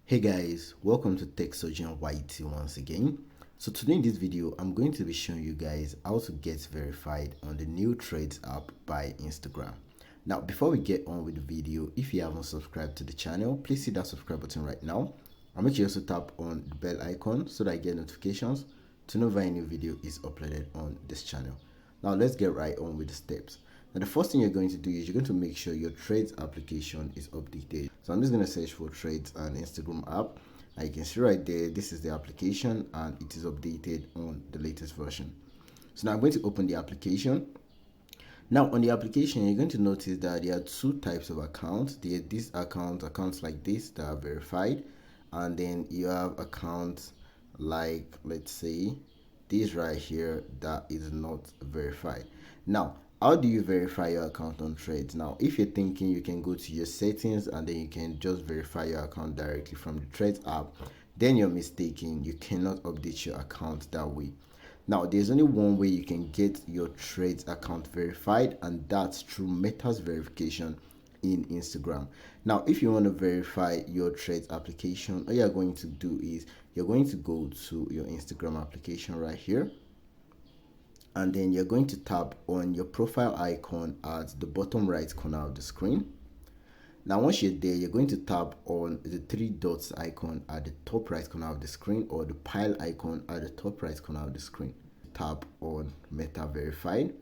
Hey guys, welcome to Tech Surgeon YT once again. So today in this video, I'm going to be showing you guys how to get verified on the new Threads app by Instagram. Now, before we get on with the video, if you haven't subscribed to the channel, please hit that subscribe button right now. And make sure you also tap on the bell icon so that I get notifications to know when a new video is uploaded on this channel. Now, let's get right on with the steps. Now, the first thing you're going to do is you're going to make sure your Threads application is updated. So I'm just going to search for Threads and Instagram app. And you can see right there, this is the application and it is updated on the latest version. So now I'm going to open the application. Now on the application, you're going to notice that there are two types of accounts. There are these accounts like this that are verified. And then you have accounts like, let's say, this right here that is not verified. Now, how do you verify your account on Threads? Now, if you're thinking you can go to your settings and then you can just verify your account directly from the Threads app, then you're mistaken. You cannot update your account that way. Now, there's only one way you can get your Threads account verified, and that's through Meta's verification in Instagram. Now, if you want to verify your Threads application, all you're going to do is you're going to go to your Instagram application right here, and then you're going to tap on your profile icon at the bottom right corner of the screen. Now, once you're there, you're going to tap on the three dots icon at the top right corner of the screen, or the pile icon at the top right corner of the screen. Tap on Meta Verified,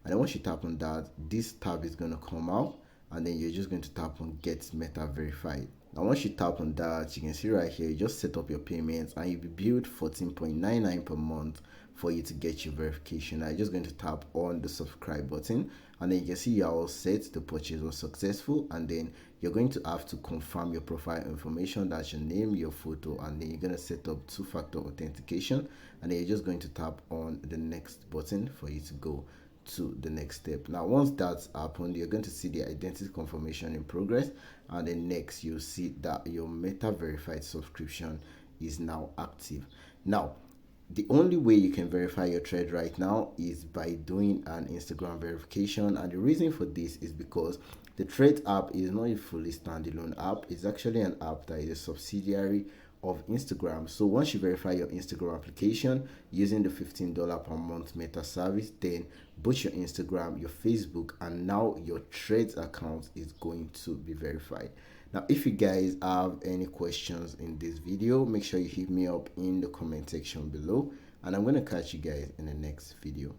and then once you tap on that, this tab is going to come out, and then you're just going to tap on Get Meta Verified. Now, once you tap on that, you can see right here, you just set up your payments and you'll be billed $14.99 per month for you to get your verification. Now, you're just going to tap on the subscribe button, and then you can see you're all set. The purchase was successful, and then you're going to have to confirm your profile information. That's your name, your photo, and then you're going to set up two-factor authentication, and then you're just going to tap on the next button for you to go to the next step. Now, once that's happened, you're going to see the identity confirmation in progress, and then next you'll see that your Meta verified subscription is now active. Now, the only way you can verify your thread right now is by doing an Instagram verification, and the reason for this is because the Thread app is not a fully standalone app. It's actually an app that is a subsidiary of Instagram. So once you verify your Instagram application using the $15 per month Meta service, then both your Instagram, your Facebook, and now your Threads account is going to be verified. Now, if you guys have any questions in this video, make sure you hit me up in the comment section below, and I'm going to catch you guys in the next video.